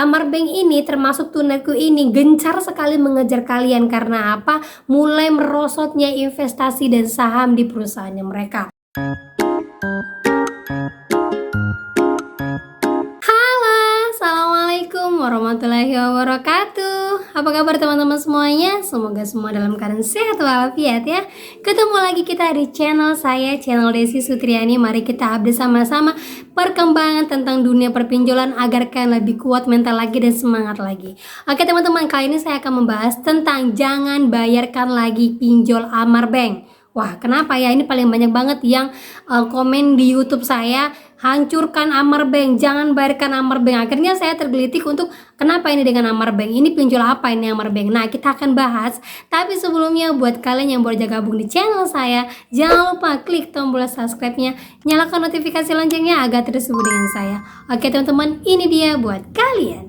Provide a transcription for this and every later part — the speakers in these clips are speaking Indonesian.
Amar Bank ini termasuk Tunaiku ini gencar sekali mengejar kalian karena apa? Mulai merosotnya investasi dan saham di perusahaannya mereka. Halo, assalamualaikum warahmatullahi wabarakatuh. Apa kabar teman-teman semuanya? Semoga semua dalam keadaan sehat walafiat ya. Ketemu lagi kita di channel saya, channel Desi Sutriani. Mari kita update sama-sama perkembangan tentang dunia perpinjolan agar kalian lebih kuat mental lagi dan semangat lagi. Oke teman-teman, kali ini saya akan membahas tentang jangan bayarkan lagi pinjol Amar Bank. Wah, kenapa ya? Ini paling banyak banget yang komen di YouTube saya, hancurkan Amar Bank, jangan bayarkan Amar Bank. Akhirnya saya tergelitik untuk kenapa ini dengan Amar Bank, ini pinjol apa ini Amar Bank. Nah, kita akan bahas. Tapi sebelumnya buat kalian yang baru aja gabung di channel saya, jangan lupa klik tombol subscribe-nya, nyalakan notifikasi loncengnya agar terus hubungi dengan saya. Oke teman-teman, ini dia buat kalian.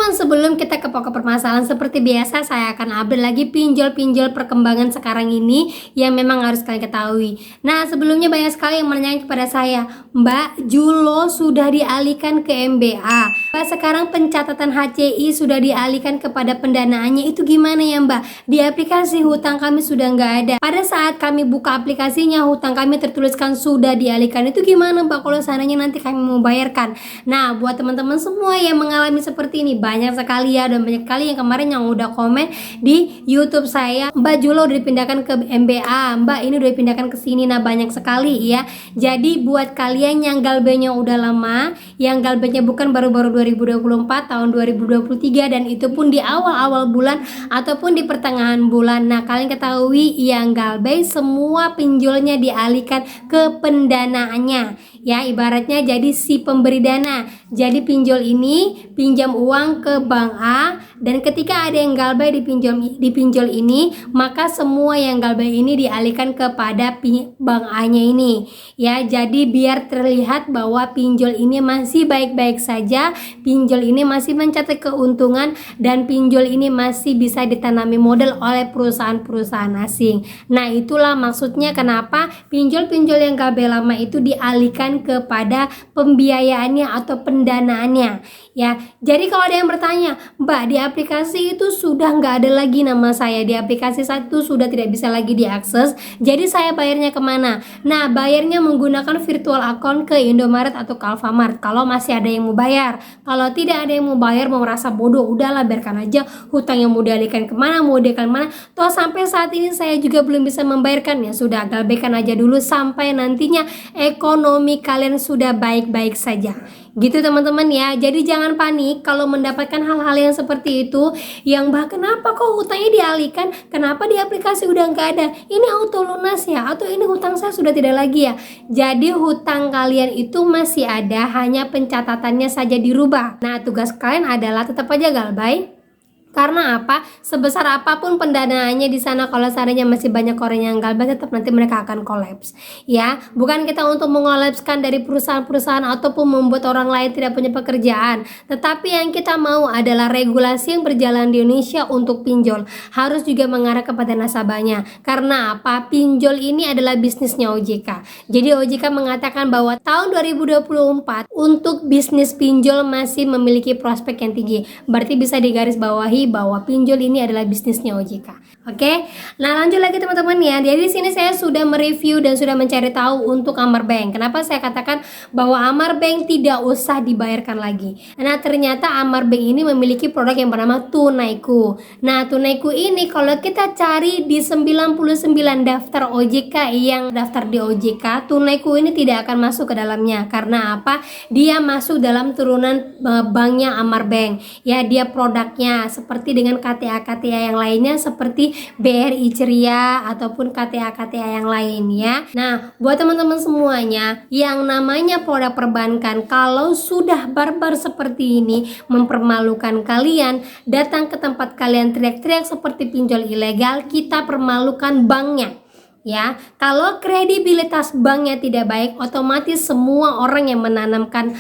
Sebelum kita ke pokok permasalahan, seperti biasa saya akan update lagi pinjol-pinjol perkembangan sekarang ini yang memang harus kalian ketahui. Nah, sebelumnya banyak sekali yang menanyakan kepada saya, Mbak, Julo sudah dialihkan ke MBA, Mbak, sekarang pencatatan HCI sudah dialihkan kepada pendanaannya, itu gimana ya Mbak? Di aplikasi hutang kami sudah nggak ada. Pada saat kami buka aplikasinya, hutang kami tertuliskan sudah dialihkan, itu gimana Mbak kalau seandainya nanti kami mau bayarkan? Nah, buat teman-teman semua yang mengalami seperti ini, banyak sekali ya, dan banyak kali yang kemarin yang udah komen di YouTube saya, Mbak Julo udah dipindahkan ke MBA, Mbak ini udah dipindahkan ke sini. Nah, banyak sekali ya. Jadi buat kalian yang galbenya udah lama, yang galbenya bukan baru-baru 2024, tahun 2023, dan itu pun di awal-awal bulan ataupun di pertengahan bulan. Nah, kalian ketahui yang galbay semua pinjolnya dialihkan ke pendanaannya ya, ibaratnya jadi si pemberi dana. Jadi pinjol ini pinjam uang ke Bank A, dan ketika ada yang galbay di pinjol ini, maka semua yang galbay ini dialihkan kepada Bank A-nya ini ya. Jadi biar terlihat bahwa pinjol ini masih baik-baik saja, pinjol ini masih mencatat keuntungan, dan pinjol ini masih bisa ditanami modal oleh perusahaan-perusahaan asing. Nah, itulah maksudnya kenapa pinjol-pinjol yang galbay lama itu dialihkan kepada pembiayaannya atau pendanaannya ya. Jadi kalau ada yang bertanya, Mbak, di aplikasi itu sudah nggak ada lagi nama saya, di aplikasi satu sudah tidak bisa lagi diakses, jadi saya bayarnya kemana? Nah, bayarnya menggunakan virtual account ke Indomaret atau ke Alfamart kalau masih ada yang mau bayar. Kalau tidak ada yang mau bayar, mau merasa bodoh, udahlah biarkan aja hutang yang mau dialihkan kemana, mau dialihkan mana, toh sampai saat ini saya juga belum bisa membayarkan, ya sudah, galbaikan aja dulu sampai nantinya ekonomi kalian sudah baik-baik saja. Gitu teman-teman ya. Jadi jangan panik kalau mendapatkan hal-hal yang seperti itu, yang Mbak, kenapa kok hutangnya dialihkan, kenapa di aplikasi udah nggak ada, ini auto lunas ya, atau ini hutang saya sudah tidak lagi ya. Jadi hutang kalian itu masih ada, hanya pencatatannya saja dirubah. Nah, tugas kalian adalah tetap aja galbay. Karena apa? Sebesar apapun pendanaannya di sana, kalau seandainya masih banyak orang yang galbay, tetap nanti mereka akan kolaps. Ya, bukan kita untuk mengolapskan dari perusahaan-perusahaan ataupun membuat orang lain tidak punya pekerjaan. Tetapi yang kita mau adalah regulasi yang berjalan di Indonesia untuk pinjol harus juga mengarah kepada nasabahnya. Karena apa? Pinjol ini adalah bisnisnya OJK. Jadi OJK mengatakan bahwa tahun 2024 untuk bisnis pinjol masih memiliki prospek yang tinggi. Berarti bisa digarisbawahi bahwa pinjol ini adalah bisnisnya OJK. Oke. Nah, lanjut lagi teman-teman ya. Jadi di sini saya sudah mereview dan sudah mencari tahu untuk Amar Bank. Kenapa saya katakan bahwa Amar Bank tidak usah dibayarkan lagi? Nah, ternyata Amar Bank ini memiliki produk yang bernama Tunaiku. Nah, Tunaiku ini kalau kita cari di 99 daftar OJK yang daftar di OJK, Tunaiku ini tidak akan masuk ke dalamnya. Karena apa? Dia masuk dalam turunan banknya Amar Bank. Ya, dia produknya seperti dengan KTA-KTA yang lainnya seperti BRI Ceria ataupun KTA-KTA yang lain ya. Nah, buat teman-teman semuanya yang namanya produk perbankan, kalau sudah barbar seperti ini mempermalukan kalian, datang ke tempat kalian teriak-teriak seperti pinjol ilegal, kita permalukan banknya. Ya, kalau kredibilitas banknya tidak baik, otomatis semua orang yang menanamkan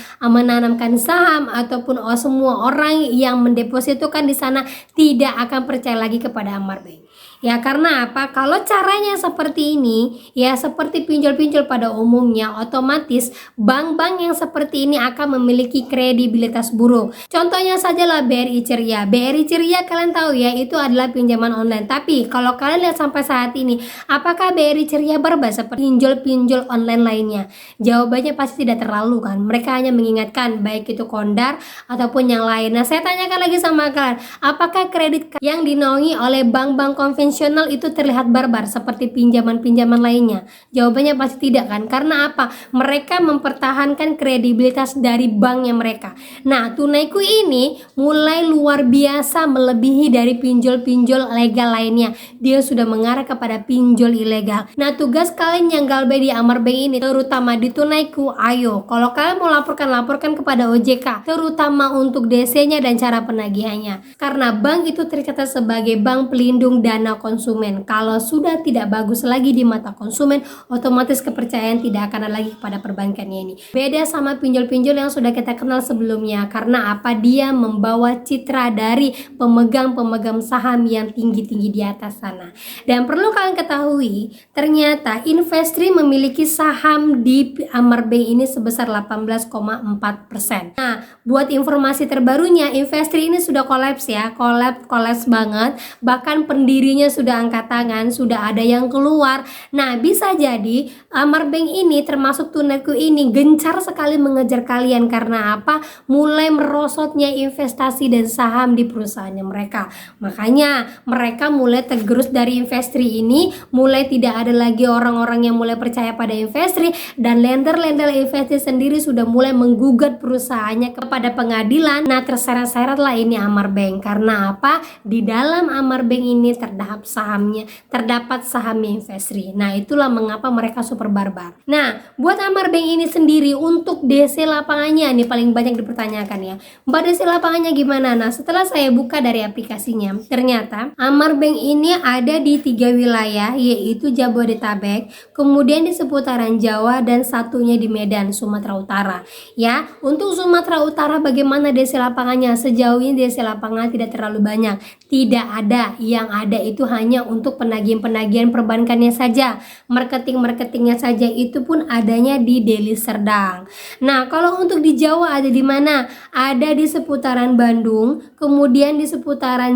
saham ataupun semua orang yang mendepositokan di sana tidak akan percaya lagi kepada Amar Bank. Ya karena apa? Kalau caranya seperti ini, ya seperti pinjol-pinjol pada umumnya, otomatis bank-bank yang seperti ini akan memiliki kredibilitas buruk. Contohnya sajalah BRI Ceria. BRI Ceria kalian tahu ya, itu adalah pinjaman online. Tapi kalau kalian lihat sampai saat ini, apakah BRI Ceria berubah seperti pinjol-pinjol online lainnya? Jawabannya pasti tidak terlalu kan. Mereka hanya mengingatkan baik itu Kondar ataupun yang lain. Nah, saya tanyakan lagi sama kalian, apakah kredit yang dinaungi oleh bank-bank konvensional itu terlihat barbar seperti pinjaman-pinjaman lainnya? Jawabannya pasti tidak kan? Karena apa? Mereka mempertahankan kredibilitas dari banknya mereka. Nah, Tunaiku ini mulai luar biasa melebihi dari pinjol-pinjol legal lainnya. Dia sudah mengarah kepada pinjol ilegal. Nah, tugas kalian yang galbay di Amar Bank ini, terutama di Tunaiku, ayo kalau kalian mau laporkan kepada OJK, terutama untuk DC-nya dan cara penagihannya. Karena bank itu tercatat sebagai bank pelindung dana konsumen. Kalau sudah tidak bagus lagi di mata konsumen, otomatis kepercayaan tidak akan ada lagi kepada perbankannya ini. Beda sama pinjol-pinjol yang sudah kita kenal sebelumnya. Karena apa? Dia membawa citra dari pemegang-pemegang saham yang tinggi-tinggi di atas sana. Dan perlu kalian ketahui, ternyata Investri memiliki saham di Amar Bank ini sebesar 18,4%. Nah, buat informasi terbarunya, Investri ini sudah kolaps ya, kolaps banget. Bahkan pendirinya sudah angkat tangan, sudah ada yang keluar. Nah, bisa jadi Amar Bank ini termasuk Tunaiku ini gencar sekali mengejar kalian. Karena apa? Mulai merosotnya investasi dan saham di perusahaannya mereka. Makanya mereka mulai tergerus dari Investri ini, mulai tidak ada lagi orang-orang yang mulai percaya pada Investri, dan lender-lender Investri sendiri sudah mulai menggugat perusahaannya kepada pengadilan. Nah, terseret-seret lah ini Amar Bank. Karena apa? Di dalam Amar Bank ini terdapat sahamnya Investri. Nah, itulah mengapa mereka super barbar. Nah, buat Amar Bank ini sendiri untuk DC lapangannya ini paling banyak dipertanyakan ya. Mbak, DC lapangannya gimana? Nah, setelah saya buka dari aplikasinya, ternyata Amar Bank ini ada di 3 wilayah, yaitu Jabodetabek, kemudian di seputaran Jawa, dan satunya di Medan, Sumatera Utara. Ya, untuk Sumatera Utara bagaimana DC lapangannya? Sejauh ini DC lapangan tidak terlalu banyak. Tidak ada, yang ada itu hanya untuk penagihan-penagihan perbankannya saja. Marketingnya saja itu pun adanya di Deli Serdang. Nah, kalau untuk di Jawa ada di mana? Ada di seputaran Bandung, kemudian di seputaran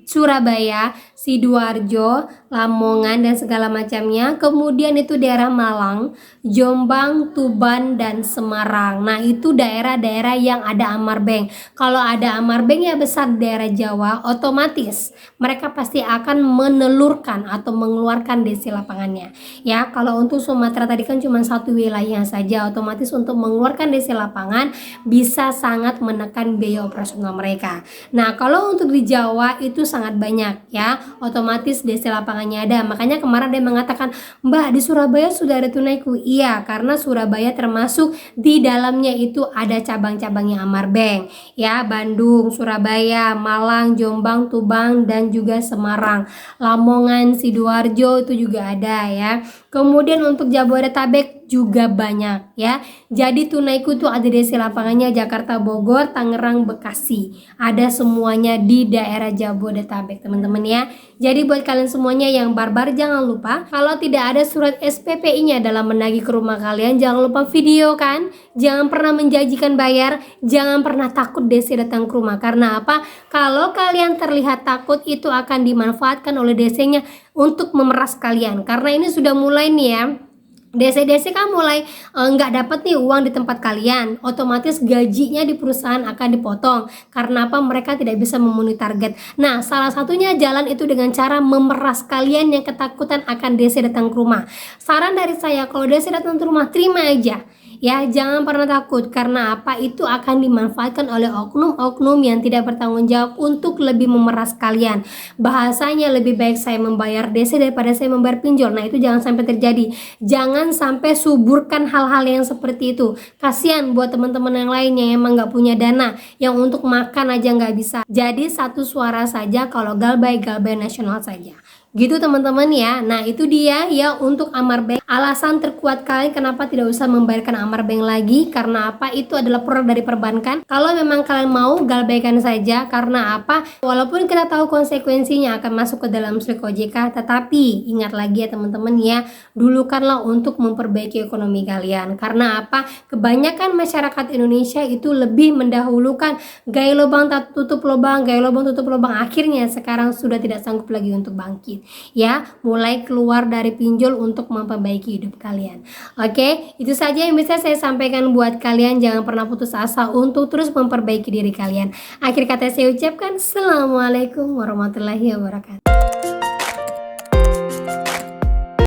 Surabaya, Sidoarjo, Lamongan dan segala macamnya. Kemudian itu daerah Malang, Jombang, Tuban dan Semarang. Nah, itu daerah-daerah yang ada Amar Bank. Kalau ada Amar Bank ya besar daerah Jawa, otomatis mereka pasti akan menelurkan atau mengeluarkan DC lapangannya. Ya, kalau untuk Sumatera tadi kan cuma satu wilayah saja, otomatis untuk mengeluarkan DC lapangan bisa sangat menekan biaya operasional mereka. Nah, kalau untuk di Jawa itu sangat banyak ya, otomatis DC lapangannya ada. Makanya kemarin dia mengatakan, Mbak, di Surabaya sudah ada Tunaiku. Iya, karena Surabaya termasuk di dalamnya itu ada cabang-cabangnya Amar Bank ya, Bandung, Surabaya, Malang, Jombang, Tuban dan juga Semarang, Lamongan, Sidoarjo itu juga ada ya. Kemudian untuk Jabodetabek juga banyak ya. Jadi Tunaiku tuh ada DC lapangannya Jakarta, Bogor, Tangerang, Bekasi. Ada semuanya di daerah Jabodetabek, teman-teman ya. Jadi buat kalian semuanya yang barbar, jangan lupa kalau tidak ada surat SPPI-nya dalam menagih ke rumah kalian, jangan lupa video kan. Jangan pernah menjanjikan bayar, jangan pernah takut DC datang ke rumah. Karena apa? Kalau kalian terlihat takut, itu akan dimanfaatkan oleh DC-nya untuk memeras kalian. Karena ini sudah mulai nih ya, DC kan mulai nggak dapat nih uang di tempat kalian, otomatis gajinya di perusahaan akan dipotong. Karena apa? Mereka tidak bisa memenuhi target. Nah, salah satunya jalan itu dengan cara memeras kalian yang ketakutan akan DC datang ke rumah. Saran dari saya, kalau DC datang ke rumah, terima aja ya, jangan pernah takut. Karena apa? Itu akan dimanfaatkan oleh oknum-oknum yang tidak bertanggung jawab untuk lebih memeras kalian. Bahasanya lebih baik saya membayar DC daripada saya membayar pinjol. Nah, itu jangan sampai terjadi. Jangan sampai suburkan hal-hal yang seperti itu. Kasihan buat teman-teman yang lainnya yang emang nggak punya dana, yang untuk makan aja nggak bisa. Jadi satu suara saja, kalau galbay nasional saja Gitu teman-teman ya. Nah itu dia ya untuk Amar Bank. Alasan terkuat kalian kenapa tidak usah membayarkan Amar Bank lagi, karena apa? Itu adalah produk dari perbankan. Kalau memang kalian mau, galbaikan saja. Karena apa? Walaupun kita tahu konsekuensinya akan masuk ke dalam SLIK OJK, tetapi ingat lagi ya teman-teman ya, dulukanlah untuk memperbaiki ekonomi kalian. Karena apa? Kebanyakan masyarakat Indonesia itu lebih mendahulukan gaya lubang tutup lubang, gaya lubang tutup lubang. Akhirnya sekarang sudah tidak sanggup lagi untuk bangkit. Ya, mulai keluar dari pinjol untuk memperbaiki hidup kalian. Oke, itu saja yang bisa saya sampaikan buat kalian. Jangan pernah putus asa untuk terus memperbaiki diri kalian. Akhir kata saya ucapkan, Assalamualaikum warahmatullahi wabarakatuh.